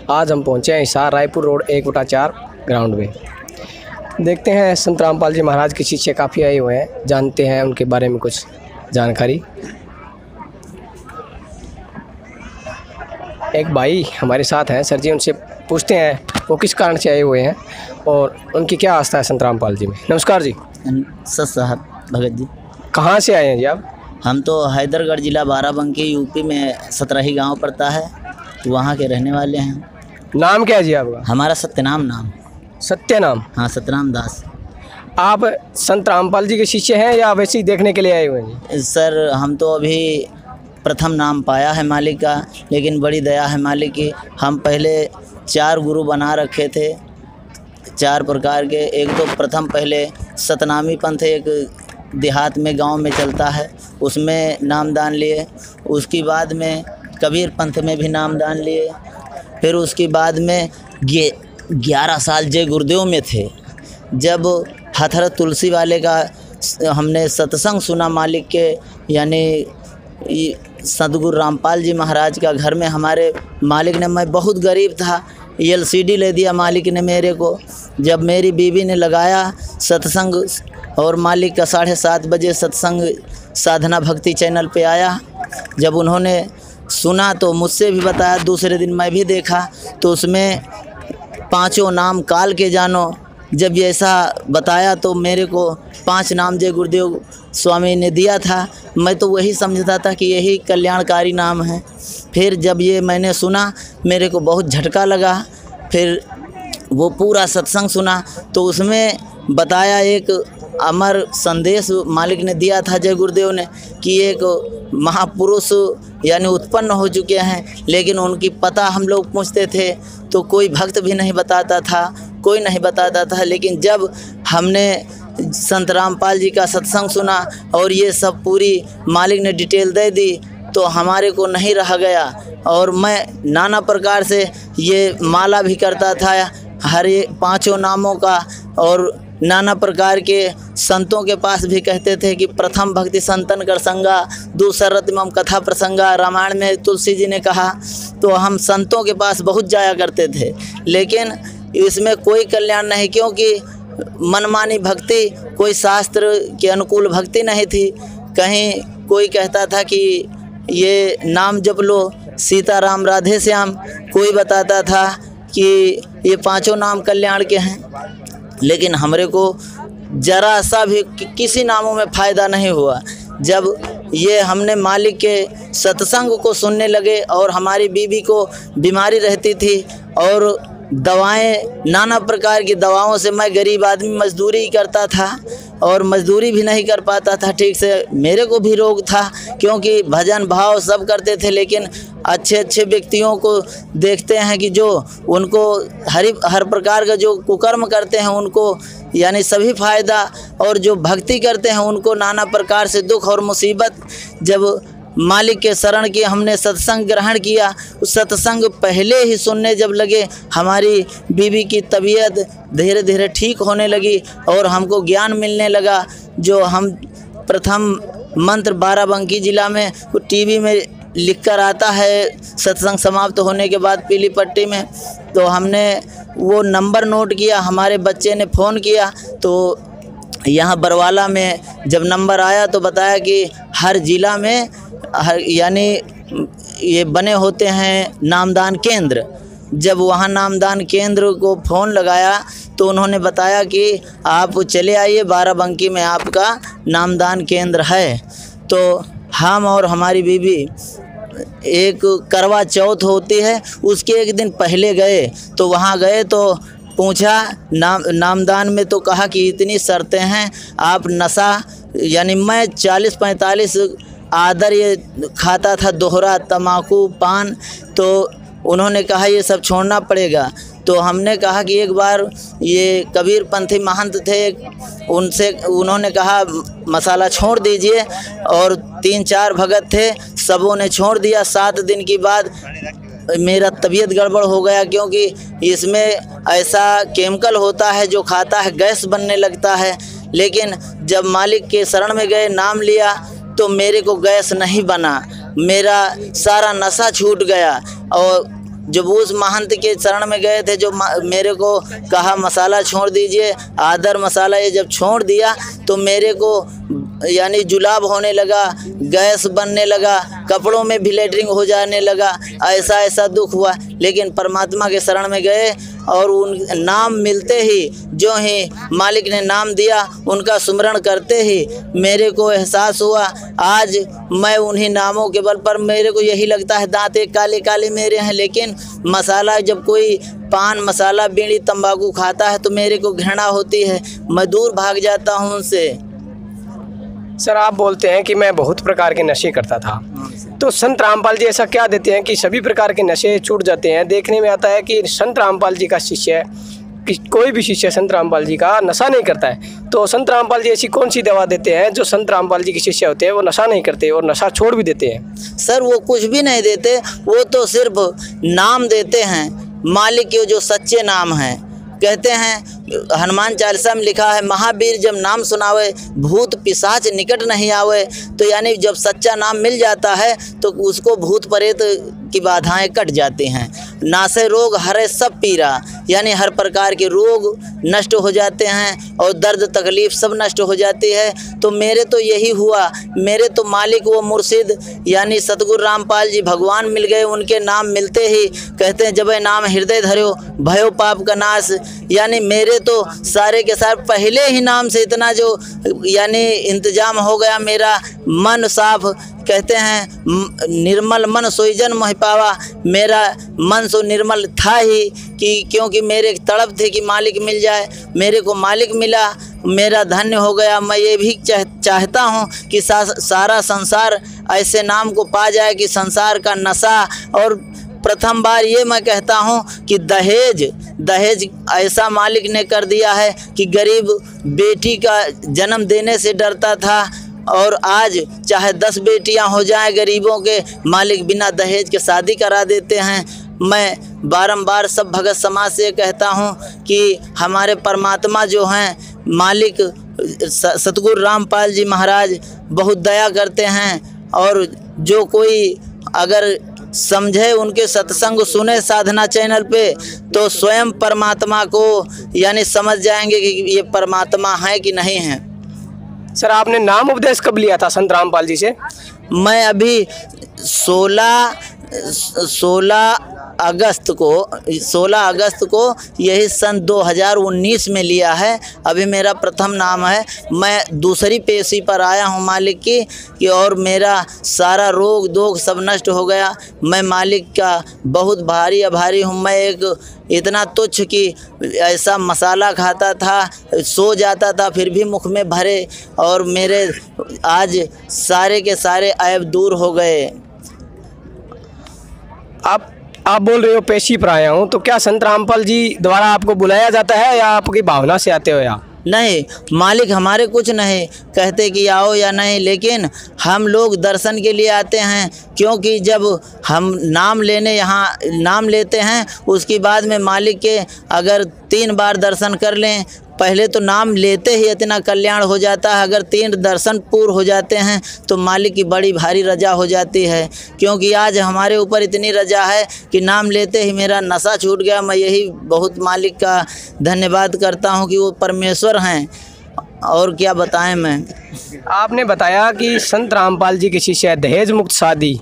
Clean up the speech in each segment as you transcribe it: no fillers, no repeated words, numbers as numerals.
आज हम पहुंचे हैं हिसार रायपुर रोड 1/4 ग्राउंड में। देखते हैं संत रामपाल जी महाराज के शिष्य काफ़ी आए हुए हैं, जानते हैं उनके बारे में कुछ जानकारी। एक भाई हमारे साथ हैं, सर जी, उनसे पूछते हैं वो किस कारण से आए हुए हैं और उनकी क्या आस्था है संत रामपाल जी में। नमस्कार जी। सर साहब भगत जी। कहाँ से आए हैं जी आप? हम तो हैदरगढ़ जिला बाराबंकी यूपी में सतरही गांव पड़ता है, तो वहाँ के रहने वाले हैं। नाम क्या है जी आपका? हमारा सत्यनाम नाम। सत्य नाम? हाँ, सत्यनाम दास। आप संत रामपाल जी के शिष्य हैं या वैसे ही देखने के लिए आए हुए हैं? सर हम तो अभी प्रथम नाम पाया है मालिक का, लेकिन बड़ी दया है मालिक की। हम पहले 4 गुरु बना रखे थे, 4 प्रकार के। एक तो प्रथम पहले सतनामी पंथ एक देहात में गांव में चलता है, उसमें नामदान लिए। उसके बाद में कबीर पंथ में भी नामदान लिए। फिर उसके बाद में 11 साल जय गुरुदेव में थे। जब हथरत तुलसी वाले का हमने सत्संग सुना मालिक के, यानी सतगुरु रामपाल जी महाराज का घर में हमारे मालिक ने, मैं बहुत गरीब था, LCD ले दिया मालिक ने मेरे को। जब मेरी बीवी ने लगाया सत्संग और मालिक का 7:30 बजे सत्संग साधना भक्ति चैनल पे आया, जब उन्होंने सुना तो मुझसे भी बताया, दूसरे दिन मैं भी देखा तो उसमें 5 नाम काल के जानो। जब ये ऐसा बताया तो मेरे को 5 नाम जय गुरुदेव स्वामी ने दिया था। मैं तो वही समझता था कि यही कल्याणकारी नाम है। फिर जब ये मैंने सुना मेरे को बहुत झटका लगा। फिर वो पूरा सत्संग सुना तो उसमें बताया, एक अमर संदेश मालिक ने दिया था जय गुरुदेव ने, कि एक महापुरुष यानी उत्पन्न हो चुके हैं, लेकिन उनकी पता हम लोग पूछते थे तो कोई भक्त भी नहीं बताता था, कोई नहीं बताता था। लेकिन जब हमने संत रामपाल जी का सत्संग सुना और ये सब पूरी मालिक ने डिटेल दे दी तो हमारे को नहीं रह गया। और मैं नाना प्रकार से ये माला भी करता था हर 5 नामों का, और नाना प्रकार के संतों के पास भी कहते थे कि प्रथम भक्ति संतन कर संगा, दूसरत मम कथा प्रसंगा, रामायण में तुलसी जी ने कहा। तो हम संतों के पास बहुत जाया करते थे, लेकिन इसमें कोई कल्याण नहीं, क्योंकि मनमानी भक्ति, कोई शास्त्र के अनुकूल भक्ति नहीं थी। कहीं कोई कहता था कि ये नाम जप लो सीताराम राधे श्याम, कोई बताता था कि ये 5 नाम कल्याण के हैं, लेकिन हमरे को जरा सा भी किसी नामों में फ़ायदा नहीं हुआ। जब ये हमने मालिक के सत्संग को सुनने लगे और हमारी बीवी को बीमारी रहती थी और दवाएं, नाना प्रकार की दवाओं से, मैं गरीब आदमी मजदूरी करता था और मजदूरी भी नहीं कर पाता था ठीक से। मेरे को भी रोग था, क्योंकि भजन भाव सब करते थे, लेकिन अच्छे व्यक्तियों को देखते हैं कि जो उनको हर प्रकार का जो कुकर्म करते हैं उनको यानी सभी फ़ायदा, और जो भक्ति करते हैं उनको नाना प्रकार से दुख और मुसीबत। जब मालिक के शरण की हमने सत्संग ग्रहण किया, उस सत्संग पहले ही सुनने जब लगे, हमारी बीवी की तबीयत धीरे धीरे ठीक होने लगी और हमको ज्ञान मिलने लगा। जो हम प्रथम मंत्र बाराबंकी जिला में टीवी में लिख कर आता है सत्संग समाप्त होने के बाद पीली पट्टी में, तो हमने वो नंबर नोट किया। हमारे बच्चे ने फ़ोन किया तो यहाँ बरवाला में जब नंबर आया तो बताया कि हर ज़िला में यानी ये बने होते हैं नामदान केंद्र। जब वहाँ नामदान केंद्र को फ़ोन लगाया तो उन्होंने बताया कि आप चले आइए, बाराबंकी में आपका नामदान केंद्र है। तो हम और हमारी बीवी एक करवा चौथ होती है उसके एक दिन पहले गए, तो वहाँ गए तो पूछा नामदान में, तो कहा कि इतनी शर्तें हैं, आप नशा, यानी मैं 40-45 आदर ये खाता था, दोहरा तम्बाकू पान, तो उन्होंने कहा ये सब छोड़ना पड़ेगा। तो हमने कहा कि एक बार ये कबीर पंथी महंत थे, उनसे उन्होंने कहा मसाला छोड़ दीजिए, और 3-4 भगत थे, सबों ने छोड़ दिया। 7 दिन के बाद मेरा तबीयत गड़बड़ हो गया, क्योंकि इसमें ऐसा केमिकल होता है जो खाता है गैस बनने लगता है। लेकिन जब मालिक के शरण में गए, नाम लिया, तो मेरे को गैस नहीं बना, मेरा सारा नशा छूट गया। और जब उस महंत के शरण में गए थे जो मेरे को कहा मसाला छोड़ दीजिए, आदर मसाला, ये जब छोड़ दिया तो मेरे को यानी जुलाब होने लगा, गैस बनने लगा, कपड़ों में भी लेटरिंग हो जाने लगा, ऐसा ऐसा दुख हुआ। लेकिन परमात्मा के शरण में गए और उन नाम मिलते ही, जो ही मालिक ने नाम दिया, उनका सुमरण करते ही मेरे को एहसास हुआ आज मैं उन्हीं नामों के बल पर, मेरे को यही लगता है दांत एक काले काले मेरे हैं, लेकिन मसाला, जब कोई पान मसाला बीड़ी तंबाकू खाता है तो मेरे को घृणा होती है, मैं दूर भाग जाता हूँ उनसे। सर, आप बोलते हैं कि मैं बहुत प्रकार के नशे करता था, तो संत रामपाल जी ऐसा क्या देते हैं कि सभी प्रकार के नशे छूट जाते हैं? देखने में आता है कि संत रामपाल जी का शिष्य, कि कोई भी शिष्य संत रामपाल जी का नशा नहीं करता है, तो संत रामपाल जी ऐसी कौन सी दवा देते हैं जो संत रामपाल जी के शिष्य होते हैं वो नशा नहीं करते और नशा छोड़ भी देते हैं? सर, वो कुछ भी नहीं देते, वो तो सिर्फ नाम देते हैं, मालिक के जो सच्चे नाम हैं। कहते हैं हनुमान चालीसा में लिखा है, महावीर जब नाम सुनावे भूत पिशाच निकट नहीं आवे। तो यानी जब सच्चा नाम मिल जाता है तो उसको भूत प्रेत की बाधाएं कट जाती हैं। नासे रोग हरे सब पीरा, यानी हर प्रकार के रोग नष्ट हो जाते हैं और दर्द तकलीफ़ सब नष्ट हो जाती है। तो मेरे तो यही हुआ, मेरे तो मालिक वो मुर्शिद यानी सतगुरु रामपाल जी भगवान मिल गए। उनके नाम मिलते ही कहते हैं जब नाम हृदय धर्यो भयो पाप का नाश, यानी मेरे तो सारे के सारे पहले ही नाम से इतना जो यानी इंतजाम हो गया, मेरा मन साफ, कहते हैं निर्मल मन सोई जन मोहि पावा, मेरा मन सो निर्मल था ही कि क्योंकि मेरे तड़प थे कि मालिक मिल जाए, मेरे को मालिक मिला, मेरा धन्य हो गया। मैं ये भी चाहता हूँ कि सारा संसार ऐसे नाम को पा जाए कि संसार का नशा। और प्रथम बार ये मैं कहता हूँ कि दहेज ऐसा मालिक ने कर दिया है कि गरीब बेटी का जन्म देने से डरता था और आज चाहे 10 बेटियां हो जाएं गरीबों के, मालिक बिना दहेज के शादी करा देते हैं। मैं बारंबार सब भगत समाज से कहता हूं कि हमारे परमात्मा जो हैं मालिक सतगुरु रामपाल जी महाराज बहुत दया करते हैं और जो कोई अगर समझे उनके सत्संग सुने साधना चैनल पे तो स्वयं परमात्मा को यानी समझ जाएंगे कि ये परमात्मा है कि नहीं है। सर, आपने नाम उपदेश कब लिया था संत रामपाल जी से? मैं अभी 16 अगस्त को यही सन 2019 में लिया है। अभी मेरा प्रथम नाम है। मैं दूसरी पेशी पर आया हूँ मालिक की कि और मेरा सारा रोग दोग सब नष्ट हो गया। मैं मालिक का बहुत भारी आभारी हूँ। मैं एक इतना तुच्छ कि ऐसा मसाला खाता था, सो जाता था फिर भी मुख में भरे, और मेरे आज सारे के सारे ऐब दूर हो गए। आप बोल रहे हो पेशी पर आया हूँ, तो क्या संत रामपाल जी द्वारा आपको बुलाया जाता है या आपकी भावना से आते हो? या नहीं, मालिक हमारे कुछ नहीं कहते कि आओ या नहीं, लेकिन हम लोग दर्शन के लिए आते हैं, क्योंकि जब हम नाम लेते हैं उसके बाद में मालिक के अगर 3 बार दर्शन कर लें, पहले तो नाम लेते ही इतना कल्याण हो जाता है, अगर 3 दर्शन पूर्ण हो जाते हैं तो मालिक की बड़ी भारी रजा हो जाती है। क्योंकि आज हमारे ऊपर इतनी रजा है कि नाम लेते ही मेरा नशा छूट गया। मैं यही बहुत मालिक का धन्यवाद करता हूं कि वो परमेश्वर हैं, और क्या बताएं मैं। आपने बताया कि संत रामपाल जी के शिष्य दहेज मुक्त शादी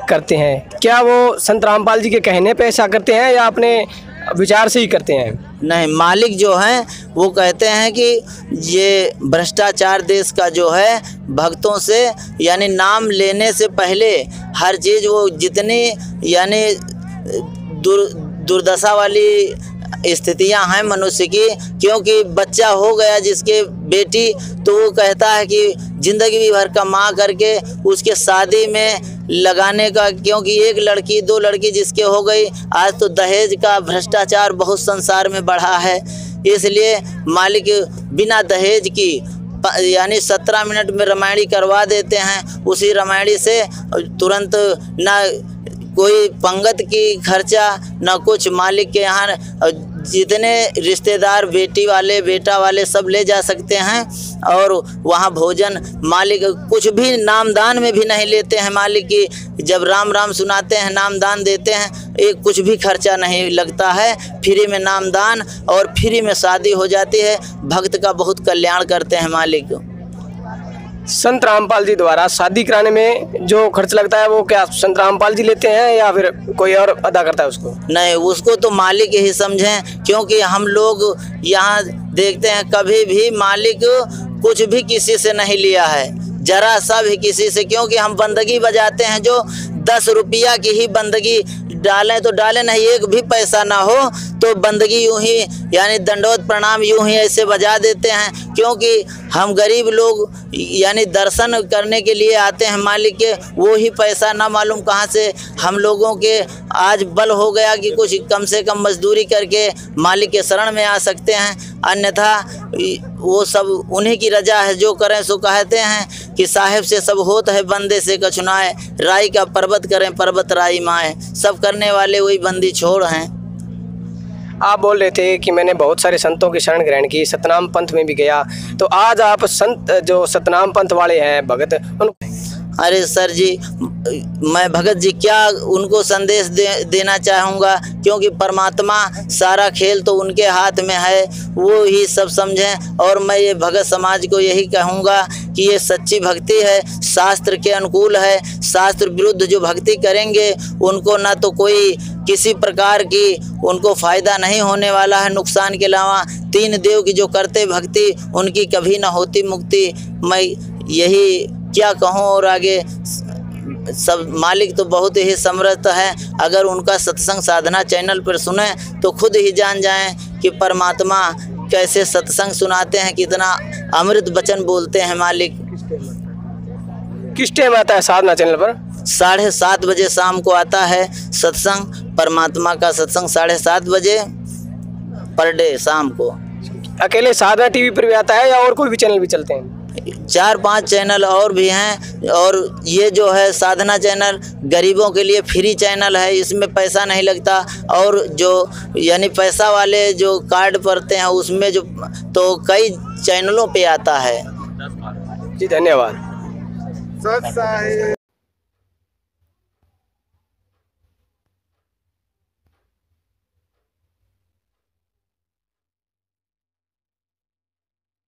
करते हैं, क्या वो संत रामपाल जी के कहने पे ऐसा करते हैं या अपने विचार से ही करते हैं? नहीं, मालिक जो हैं वो कहते हैं कि ये भ्रष्टाचार देश का जो है भक्तों से, यानी नाम लेने से पहले हर चीज़ वो जितनी यानी दुर्दशा वाली स्थितियां हैं मनुष्य की, क्योंकि बच्चा हो गया जिसके बेटी, तो वो कहता है कि ज़िंदगी भर कमा करके उसके शादी में लगाने का, क्योंकि 1 लड़की 2 लड़की जिसके हो गई। आज तो दहेज का भ्रष्टाचार बहुत संसार में बढ़ा है, इसलिए मालिक बिना दहेज की यानी 17 मिनट में रामायणी करवा देते हैं। उसी रामायणी से तुरंत ना कोई पंगत की खर्चा ना कुछ, मालिक के यहाँ जितने रिश्तेदार, बेटी वाले, बेटा वाले सब ले जा सकते हैं। और वहाँ भोजन मालिक कुछ भी नामदान में भी नहीं लेते हैं मालिक की। जब राम राम सुनाते हैं, नामदान देते हैं, एक कुछ भी खर्चा नहीं लगता है। फ्री में नामदान और फ्री में शादी हो जाती है। भक्त का बहुत कल्याण करते हैं मालिक। संत रामपाल जी द्वारा शादी कराने में जो खर्च लगता है वो क्या संत रामपाल जी लेते हैं या फिर कोई और अदा करता है उसको? नहीं, उसको तो मालिक ही समझें, क्योंकि हम लोग यहाँ देखते हैं कभी भी मालिक कुछ भी किसी से नहीं लिया है, जरा सा भी किसी से। क्योंकि हम बंदगी बजाते हैं, जो 10 रुपया की ही बंदगी डालें तो डालें, नहीं एक भी पैसा ना हो तो बंदगी यूं ही यानी दंडवत प्रणाम यूं ही ऐसे बजा देते हैं। क्योंकि हम गरीब लोग यानी दर्शन करने के लिए आते हैं मालिक के, वो ही पैसा ना मालूम कहाँ से हम लोगों के आज बल हो गया कि कुछ कम से कम मजदूरी करके मालिक के शरण में आ सकते हैं। अन्यथा वो सब उन्हीं की रजा है, जो करें सो कहते हैं कि साहेब से सब होत है, बंदे से कछुनाए, राई का पर्वत करें पर्वत राई माए, सब करने वाले वही बंदी छोड़ हैं। आप बोल रहे थे कि मैंने बहुत सारे संतों की शरण ग्रहण की, सतनाम पंथ में भी गया, तो आज आप संत जो सतनाम पंथ वाले हैं भगत उन अरे सर जी, मैं भगत जी क्या उनको संदेश देना चाहूँगा, क्योंकि परमात्मा सारा खेल तो उनके हाथ में है, वो ही सब समझें। और मैं ये भगत समाज को यही कहूँगा कि ये सच्ची भक्ति है, शास्त्र के अनुकूल है। शास्त्र विरुद्ध जो भक्ति करेंगे उनको ना तो कोई किसी प्रकार की उनको फ़ायदा नहीं होने वाला है नुकसान के अलावा। 3 देव की जो करते भक्ति उनकी कभी ना होती मुक्ति। मैं यही क्या कहूँ, और आगे सब मालिक तो बहुत ही समर्थ है। अगर उनका सत्संग साधना चैनल पर सुने तो खुद ही जान जाएं कि परमात्मा कैसे सत्संग सुनाते हैं, कितना अमृत वचन बोलते हैं मालिक। किस टाइम आता है साधना चैनल पर? 7:30 बजे शाम को आता है सत्संग, परमात्मा का सत्संग 7:30 बजे पर डे शाम को। अकेले साधना टीवी पर भी आता है या और कोई भी चैनल भी चलते हैं? 4-5 चैनल और भी हैं। और ये जो है साधना चैनल गरीबों के लिए फ्री चैनल है, इसमें पैसा नहीं लगता। और जो यानी पैसा वाले जो कार्ड पड़ते हैं उसमें जो तो कई चैनलों पे आता है। जी धन्यवाद।